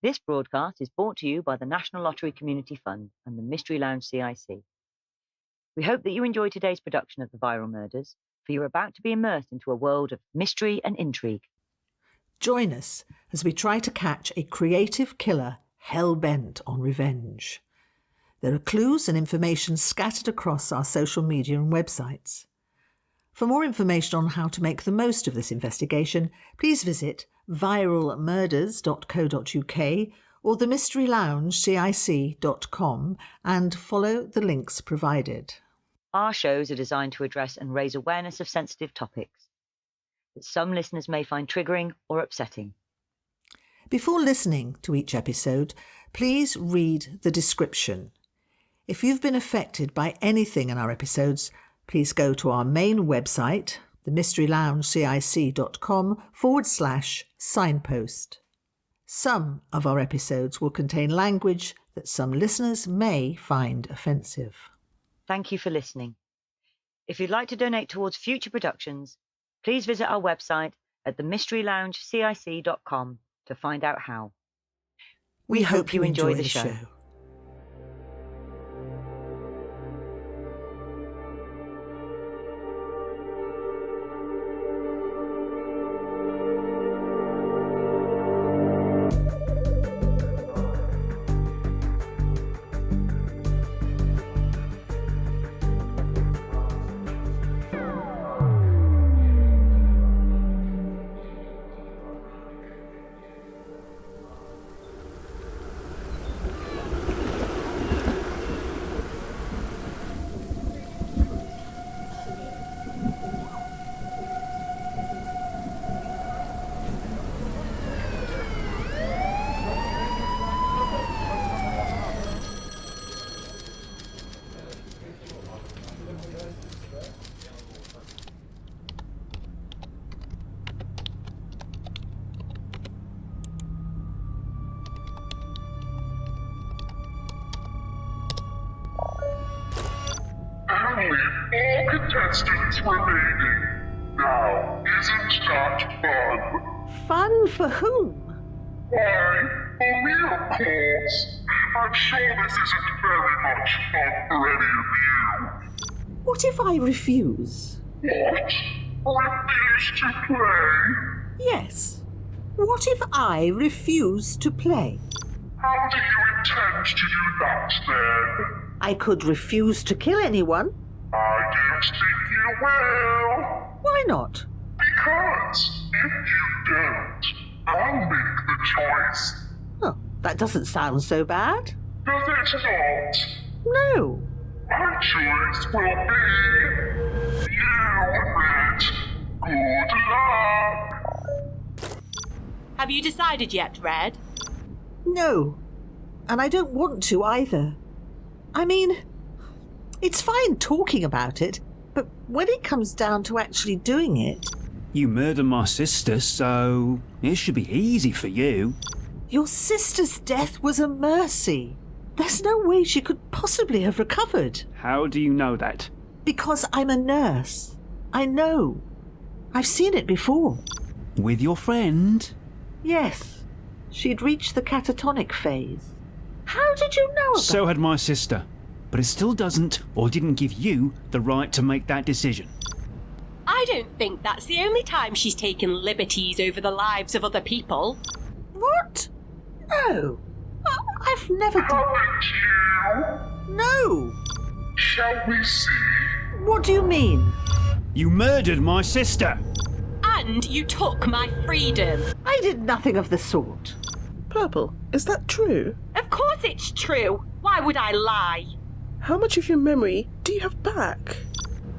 This broadcast is brought to you by the National Lottery Community Fund and the Mystery Lounge CIC. We hope that you enjoy today's production of The Viral Murders, for you're about to be immersed into a world of mystery and intrigue. Join us as we try to catch a creative killer hell-bent on revenge. There are clues and information scattered across our social media and websites. For more information on how to make the most of this investigation, please visit viralmurders.co.uk or themysteryloungecic.com and follow the links provided. Our shows are designed to address and raise awareness of sensitive topics that some listeners may find triggering or upsetting. Before listening to each episode, please read the description. If you've been affected by anything in our episodes, please go to our main website, themysteryloungecic.com/signpost. Some of our episodes will contain language that some listeners may find offensive. Thank you for listening. If you'd like to donate towards future productions, please visit our website at themysteryloungecic.com to find out how. We hope you enjoy the show. Only 4 contestants remaining. Now, isn't that fun? Fun for whom? Why, for me, of course. I'm sure this isn't very much fun for any of you. What if I refuse? What? Refuse to play? Yes. What if I refuse to play? How do you intend to do that, then? I could refuse to kill anyone. I don't think you will. Why not? Because if you don't, I'll make the choice. Oh, that doesn't sound so bad. Does it not? No. My choice will be you, Red. Good luck. Have you decided yet, Red? No. And I don't want to either. I mean, it's fine talking about it, but when it comes down to actually doing it... You murdered my sister, so it should be easy for you. Your sister's death was a mercy. There's no way she could possibly have recovered. How do you know that? Because I'm a nurse. I know. I've seen it before. With your friend? Yes. She'd reached the catatonic phase. How did you know about So had my sister. But it still doesn't or didn't give you the right to make that decision. I don't think that's the only time she's taken liberties over the lives of other people. What? No. I've never done... Haven't you? No. Shall we see? What do you mean? You murdered my sister! And you took my freedom. I did nothing of the sort. Purple, is that true? Of course it's true. Why would I lie? How much of your memory do you have back?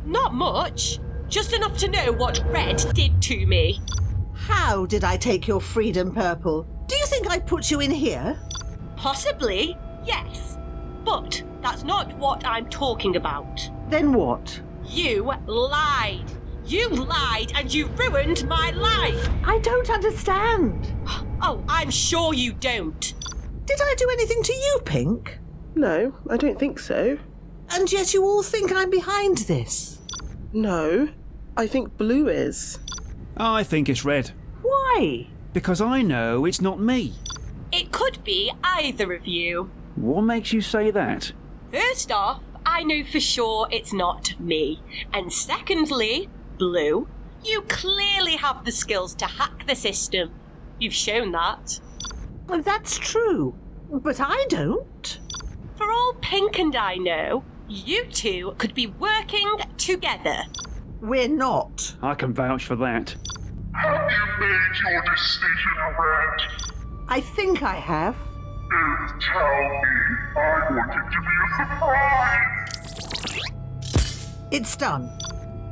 Not much. Just enough to know what Red did to me. How did I take your freedom, Purple? Do you think I put you in here? Possibly, yes. But that's not what I'm talking about. Then what? You lied. You lied and you ruined my life. I don't understand. Oh, I'm sure you don't. Did I do anything to you, Pink? No, I don't think so. And yet you all think I'm behind this. No, I think Blue is. I think it's Red. Why? Because I know it's not me. It It could be either of you. What makes you say that? First off, I know for sure it's not me. And secondly, Blue, you clearly have the skills to hack the system. You've shown that. That's true, but I don't. For all Pink and I know, you two could be working together. We're not. I can vouch for that. Have you made your decision, Red? I think I have. Don't tell me. I want it to be a surprise. It's done.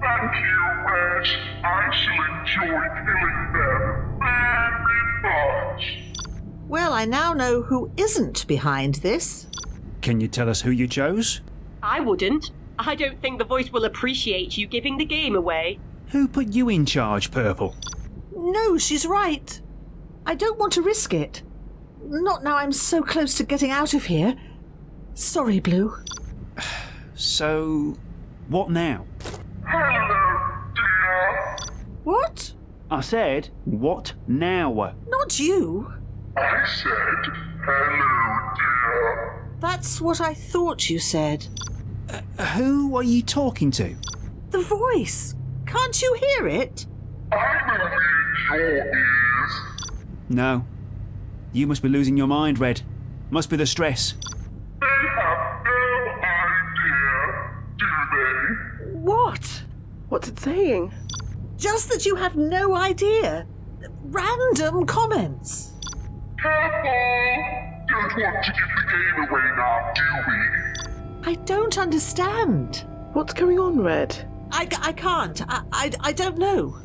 Thank you, Red. I shall enjoy killing them very much. Well, I now know who isn't behind this. Can you tell us who you chose? I wouldn't. I don't think the voice will appreciate you giving the game away. Who put you in charge, Purple? No, she's right. I don't want to risk it. Not now I'm so close to getting out of here. Sorry, Blue. So, what now? Hello, dear. What? I said, what now? Not you. I said, hello, dear. That's what I thought you said. Who are you talking to? The voice. Can't you hear it? I'm only in your ears. No. You must be losing your mind, Red. Must be the stress. They have no idea, do they? What? What's it saying? Just that you have no idea. Random comments. Careful! Don't want to give the game away now, do we? I don't understand. What's going on, Red? I can't. I don't know.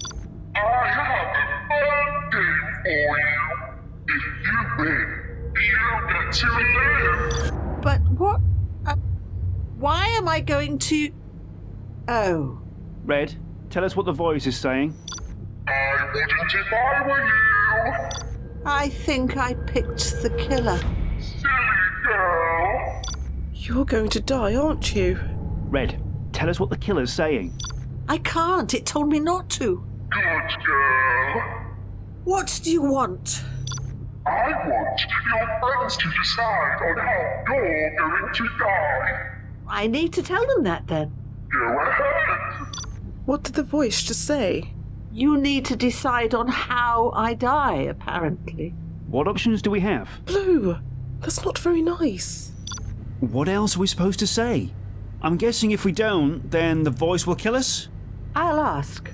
I have a fun game for you. If you win, you get to live. But what? Why am I going to... Oh. Red, tell us what the voice is saying. I wouldn't if I were you. I think I picked the killer. Silly girl. You're going to die, aren't you? Red, tell us what the killer's saying. I can't. It told me not to. Good girl. What do you want? I want your friends to decide on how you're going to die. I need to tell them that then. Go ahead. What did the voice just say? You need to decide on how I die, apparently. What options do we have? Blue, that's not very nice. What else are we supposed to say? I'm guessing if we don't, then the voice will kill us? I'll ask.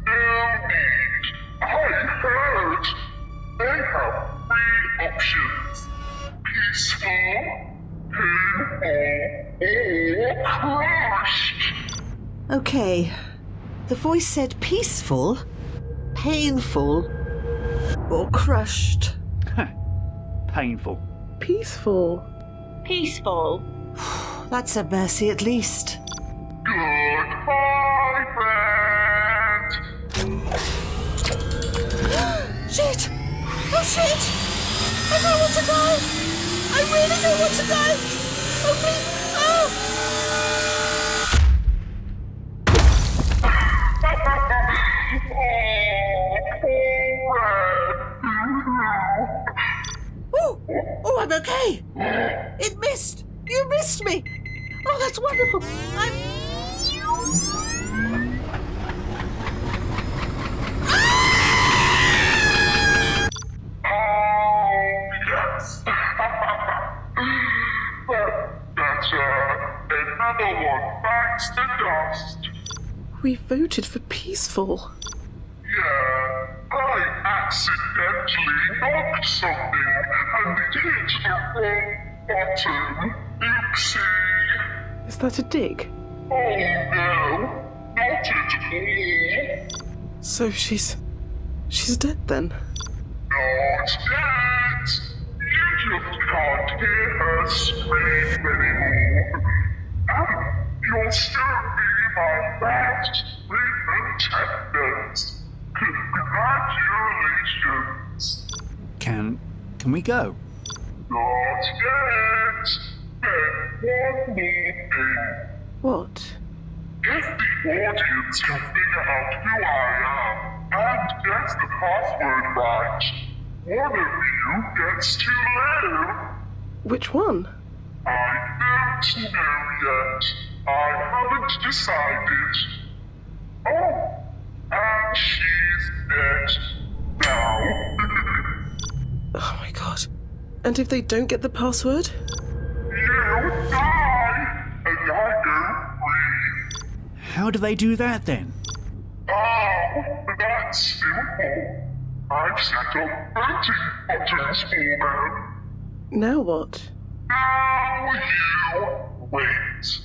No need. I heard. They have 3 options. Peaceful, painful, or crushed. Okay. The voice said peaceful, painful, or crushed. Painful. Peaceful. Peaceful. That's a mercy at least. Goodbye, friend. Shit! Oh shit! I don't want to die! I really don't want to die! Oh please! Oh! Oh! Oh, I'm okay! It missed! You missed me! Oh, that's wonderful! Yes. Better. Another one bites the dust. We voted for peaceful. Yeah, I accidentally knocked something and it hit the wrong button. Oopsie. Is that a dig? Oh no, not at all. So she's dead then? Not yet. You just can't hear her scream anymore. And you'll still be my last attendant. Congratulations. Can we go? Not yet. Then one more thing. What? If the audience can figure out who I am and gets the password right, one of you gets too low. Which one? I don't know yet. I haven't decided. Oh, and she's dead now. Oh my god. And if they don't get the password? You die, and I don't breathe. How do they do that then? Oh, that's simple. I've set up voting buttons for them. Now what? Now you wait.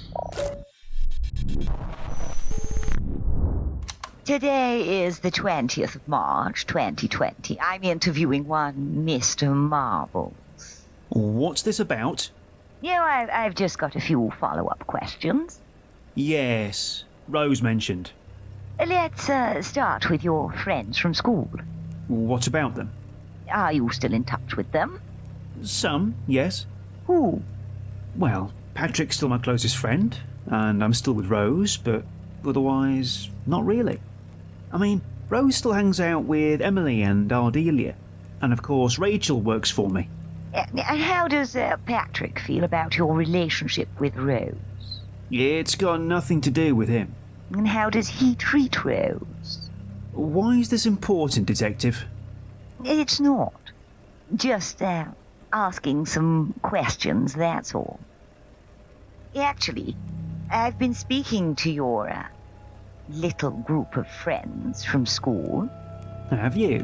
Today is the 20th of March, 2020. I'm interviewing one Mr. Marbles. What's this about? I've just got a few follow-up questions. Yes, Rose mentioned. Let's start with your friends from school. What about them? Are you still in touch with them? Some, yes. Who? Well, Patrick's still my closest friend, and I'm still with Rose, but otherwise, not really. I mean, Rose still hangs out with Emily and Ardelia, and of course Rachel works for me. And how does Patrick feel about your relationship with Rose? It's got nothing to do with him. And how does he treat Rose? Why is this important, Detective? It's not. Just asking some questions, that's all. Actually, I've been speaking to your little group of friends from school. Have you?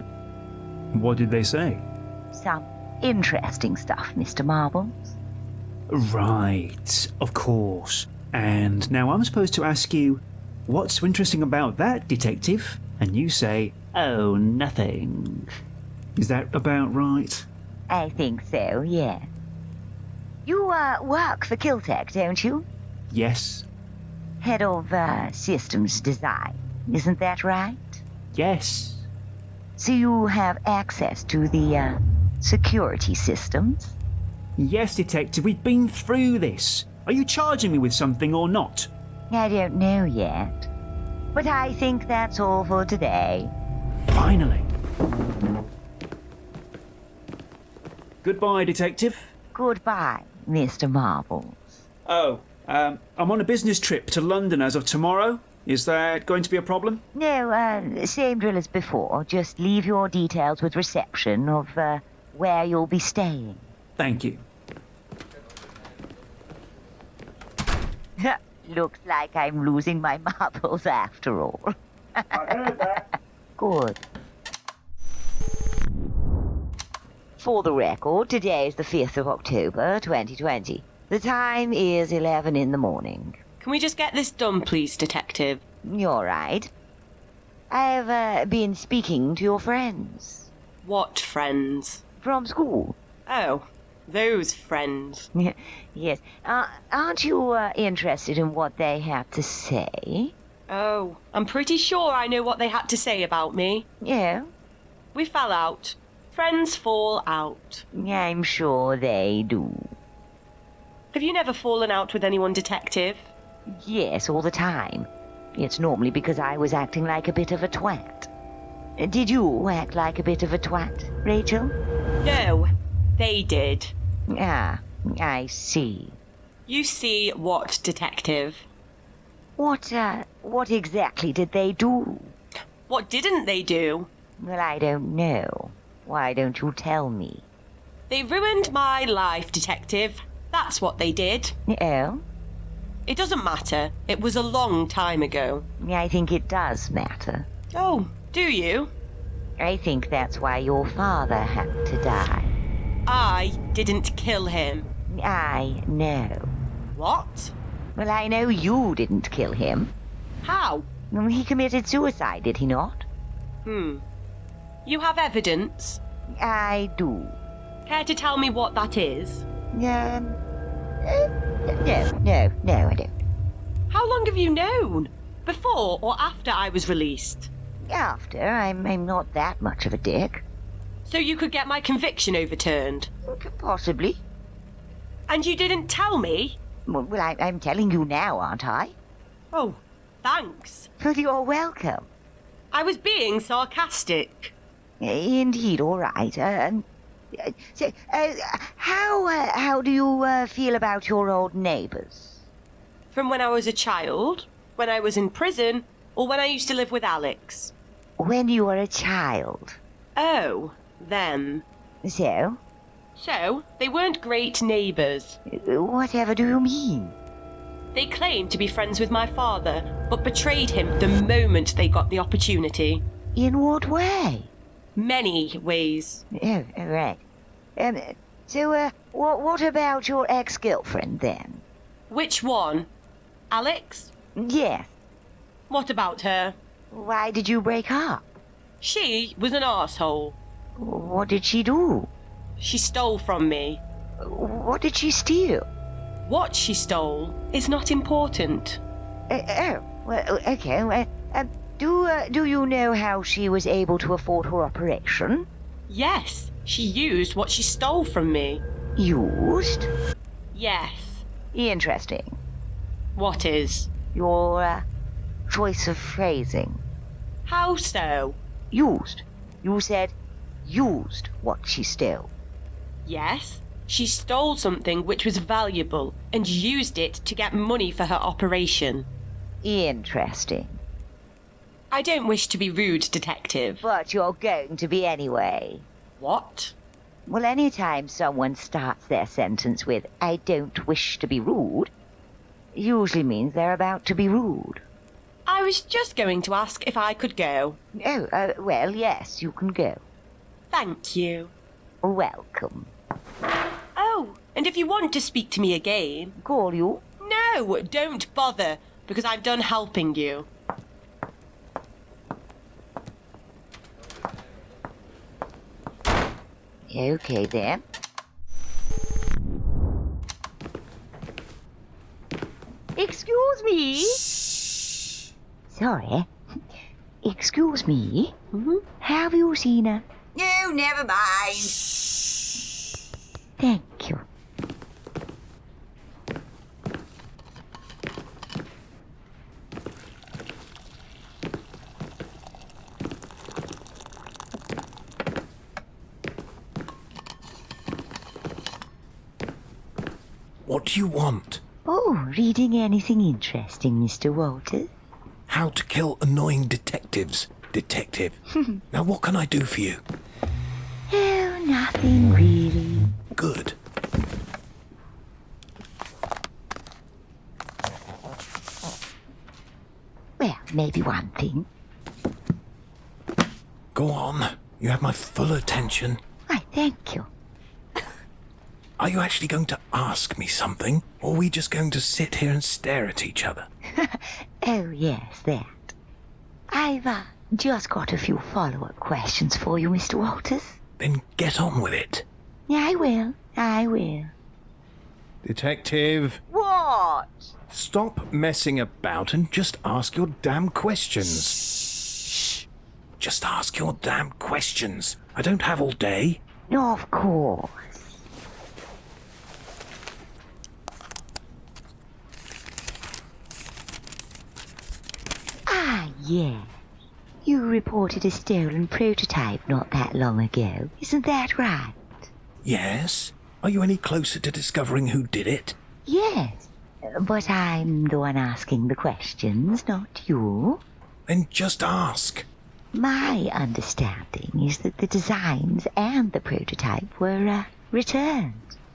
What did they say? Some interesting stuff, Mr. Marbles. Right, of course. And now I'm supposed to ask you, what's so interesting about that, Detective? And you say, oh, nothing. Is that about right? I think so, yeah. You work for Kiltech, don't you? Yes. Head of systems design, isn't that right? Yes. So you have access to the security systems? Yes, Detective, we've been through this. Are you charging me with something or not? I don't know yet. But I think that's all for today. Finally. Goodbye, Detective. Goodbye, Mr. Marbles. Oh, I'm on a business trip to London as of tomorrow. Is that going to be a problem? No, same drill as before. Just leave your details with reception of where you'll be staying. Thank you. Looks like I'm losing my marbles after all. I heard that. Good. For the record, today is the 5th of October, 2020. The time is 11 in the morning. Can we just get this done, please, Detective? You're right. I've been speaking to your friends. What friends? From school. Oh, those friends. Yes. Aren't you interested in what they have to say? Oh, I'm pretty sure I know what they had to say about me. Yeah, We fell out. Friends fall out. I'm sure they do. Have you never fallen out with anyone, Detective? Yes, all the time. It's normally because I was acting like a bit of a twat. Did you act like a bit of a twat, Rachel? No, they did. Ah, I see. You see what, Detective? What exactly did they do? What didn't they do? Well, I don't know. Why don't you tell me? They ruined my life, Detective. That's what they did. Oh? It doesn't matter. It was a long time ago. I think it does matter. Oh, do you? I think that's why your father had to die. I didn't kill him. I know. What? Well, I know you didn't kill him. How? He committed suicide, did he not? You have evidence? I do. Care to tell me what that is? No, I don't. How long have you known? Before or after I was released? After, I'm not that much of a dick. So you could get my conviction overturned? Possibly. And you didn't tell me? Well, I'm telling you now, aren't I? Oh, thanks. Well, you're welcome. I was being sarcastic. Indeed, all right. How do you feel about your old neighbours? From when I was a child, when I was in prison, or when I used to live with Alex? When you were a child. Oh, them. So? So, they weren't great neighbours. Whatever do you mean? They claimed to be friends with my father, but betrayed him the moment they got the opportunity. In what way? Many ways. Oh, right. What about your ex-girlfriend, then? Which one? Alex? Yes. What about her? Why did you break up? She was an arsehole. What did she do? She stole from me. What did she steal? What she stole is not important. Okay. Do you know how she was able to afford her operation? Yes, she used what she stole from me. Used? Yes. Interesting. What is? Your choice of phrasing. How so? Used. You said used what she stole. Yes, she stole something which was valuable and used it to get money for her operation. Interesting. I don't wish to be rude, Detective. But you're going to be anyway. What? Well, any time someone starts their sentence with, "I don't wish to be rude," usually means they're about to be rude. I was just going to ask if I could go. Oh, well, yes, you can go. Thank you. Welcome. Oh, and if you want to speak to me again... Call you? No, don't bother, because I'm done helping you. Okay, then. Excuse me? Sorry. Excuse me? Mm-hmm. Have you seen her? No, never mind. Thank you. What do you want? Oh, reading anything interesting, Mr. Walters? How to kill annoying detectives, detective. Now what can I do for you? Oh, nothing really. Good. Well, maybe one thing. Go on. You have my full attention. Why, thank you. Are you actually going to ask me something, or are we just going to sit here and stare at each other? Oh, yes, that. I've just got a few follow-up questions for you, Mr. Walters. Then get on with it. I will. Detective, What? stop messing about and just ask your damn questions. Shh. Just ask your damn questions. I don't have all day. Of course. Ah, yes. You reported a stolen prototype not that long ago. Isn't that right? Yes? Are you any closer to discovering who did it? Yes. But I'm the one asking the questions, not you. Then just ask. My understanding is that the designs and the prototype were returned.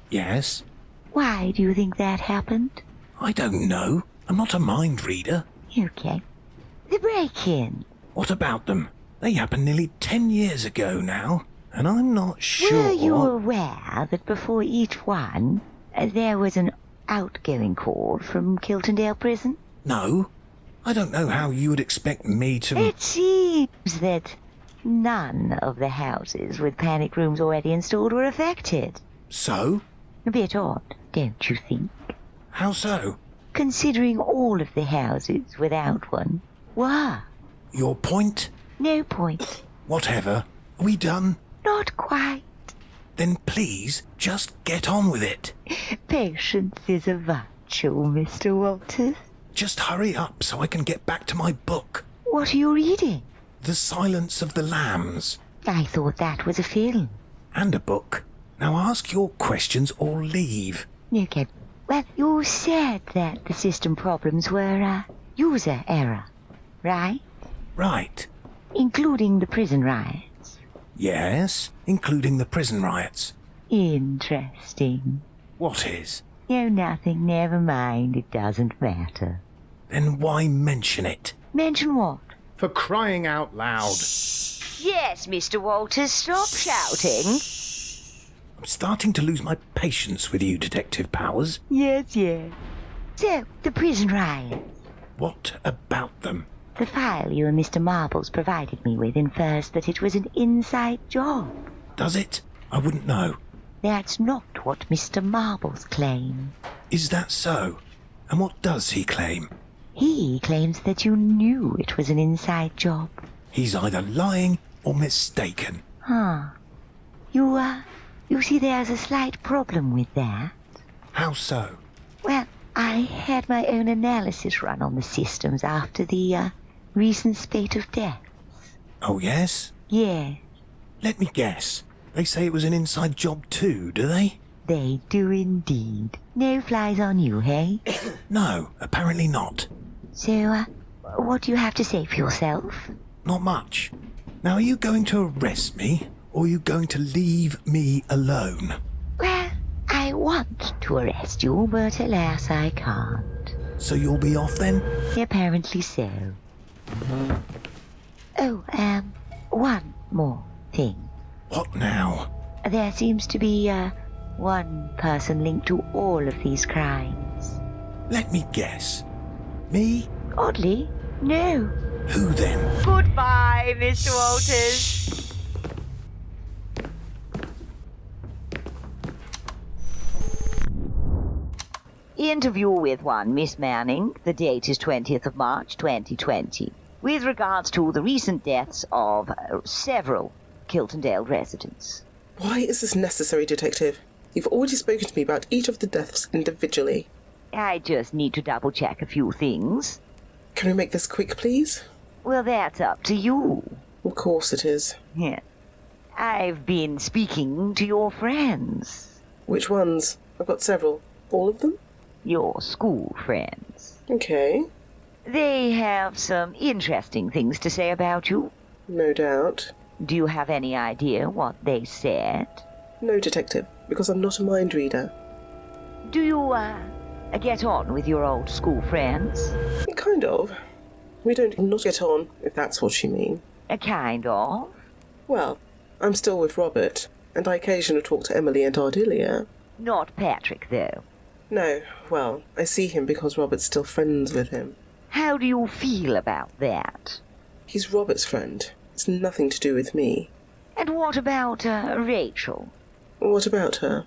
Yes? Why do you think that happened? I don't know. I'm not a mind reader. Okay. The break-in. What about them? They happened nearly 10 years ago now, and I'm not sure... Were you aware that before each one, there was an outgoing call from Kiltondale Prison? No. I don't know how you would expect me to... It seems that none of the houses with panic rooms already installed were affected. So? A bit odd, don't you think? How so? Considering all of the houses without one were. Your point? No point. Whatever. Are we done? Not quite. Then please, just get on with it. Patience is a virtue, Mr. Walters. Just hurry up so I can get back to my book. What are you reading? The Silence of the Lambs. I thought that was a film. And a book. Now ask your questions or leave. Okay. Well, you said that the system problems were user error, right? Right. Including the prison riots. Yes, including the prison riots. Interesting. What is? No, nothing. Never mind. It doesn't matter. Then why mention it? Mention what? For crying out loud. Yes, Mr. Walters, stop shouting. I'm starting to lose my patience with you, Detective Powers. Yes. So, the prison riots. What about them? The file you and Mr. Marbles provided me with infers that it was an inside job. Does it? I wouldn't know. That's not what Mr. Marbles claimed. Is that so? And what does he claim? He claims that you knew it was an inside job. He's either lying or mistaken. You see, there's a slight problem with that. How so? Well, I had my own analysis run on the systems after the recent spate of deaths. Oh, yes? Yeah, Let me guess. They say it was an inside job too, do they? they do indeed. No flies on you, hey? No, apparently not. So, what do you have to say for yourself? Not much. Now, are you going to arrest me, or are you going to leave me alone? Well, I want to arrest you, but alas, I can't. So you'll be off then? Apparently so. Oh, one more thing. What now? There seems to be, one person linked to all of these crimes. Let me guess. Me? Oddly, no. Who then? Goodbye, Mr. Walters. Interview with one Miss Manning. The date is 20th of March, 2020. With regards to the recent deaths of several Kiltondale residents. Why is this necessary, Detective? You've already spoken to me about each of the deaths individually. I just need to double-check a few things. Can we make this quick, please? Well, that's up to you. Of course it is. Yeah. I've been speaking to your friends. Which ones? I've got several. All of them? Your school friends. Okay. They have some interesting things to say about you. No doubt. Do you have any idea what they said? No, Detective, because I'm not a mind reader. Do you, get on with your old school friends? Kind of. We don't not get on, if that's what you mean. Kind of. Well, I'm still with Robert, and I occasionally talk to Emily and Ardelia. Not Patrick, though. No, well, I see him because Robert's still friends with him. How do you feel about that? He's Robert's friend. It's nothing to do with me. And what about, Rachel? What about her?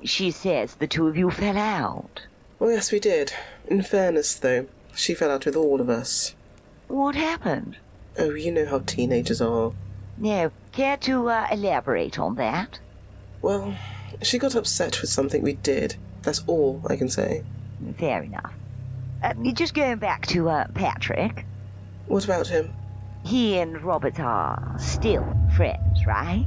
She says the two of you fell out. Well, yes, we did. In fairness, though, she fell out with all of us. What happened? Oh, you know how teenagers are. No, care to, elaborate on that? Well, she got upset with something we did. That's all I can say. Fair enough. Just going back to, Patrick. What about him? He and Robert are still friends, right?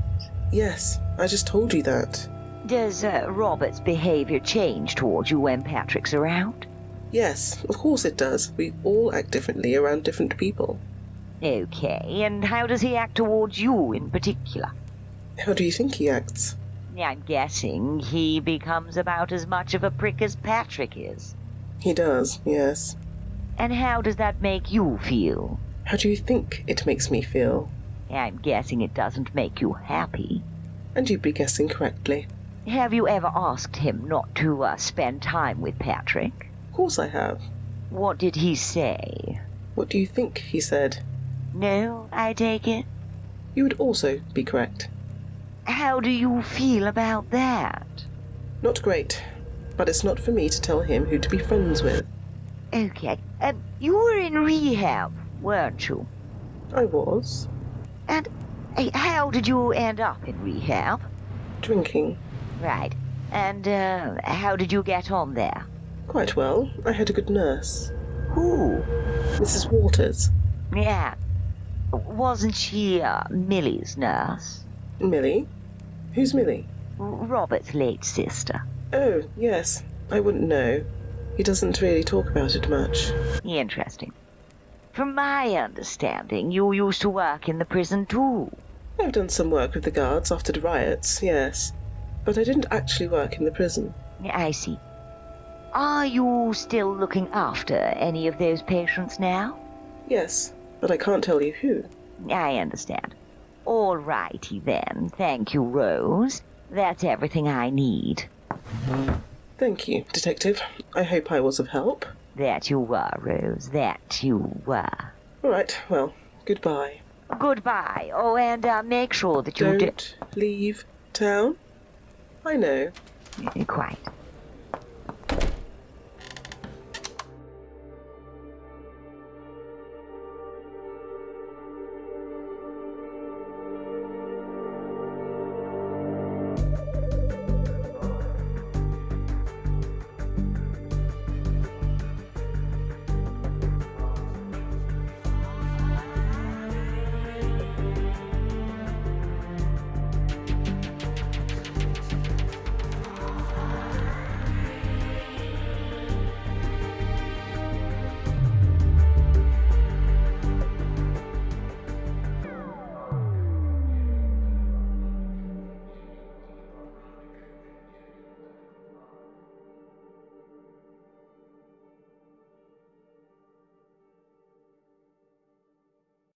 Yes, I just told you that. Does Robert's behavior change towards you when Patrick's around? Yes, of course it does. We all act differently around different people. Okay, and how does he act towards you in particular? How do you think he acts? I'm guessing he becomes about as much of a prick as Patrick is. He does, yes. And how does that make you feel? How do you think it makes me feel? I'm guessing it doesn't make you happy. And you'd be guessing correctly. Have you ever asked him not to spend time with Patrick? Of course I have. What did he say? What do you think he said? No, I take it. You would also be correct. How do you feel about that? Not great, but it's not for me to tell him who to be friends with. Okay, you were in rehab, weren't you? I was. And how did you end up in rehab? Drinking. Right. And how did you get on there? Quite well. I had a good nurse. Who? Mrs. Waters. Yeah. Wasn't she Millie's nurse? Millie? Who's Millie? Robert's late sister. Oh, yes. I wouldn't know. He doesn't really talk about it much. Interesting. From my understanding, you used to work in the prison too. I've done some work with the guards after the riots, yes. But I didn't actually work in the prison. I see. Are you still looking after any of those patients now? Yes, but I can't tell you who. I understand. All righty then. Thank you, Rose. That's everything I need. Thank you, Detective. I hope I was of help. That you were, Rose. That you were. All right, well, goodbye. Goodbye. Oh, and make sure that you Don't leave town. I know. Quite.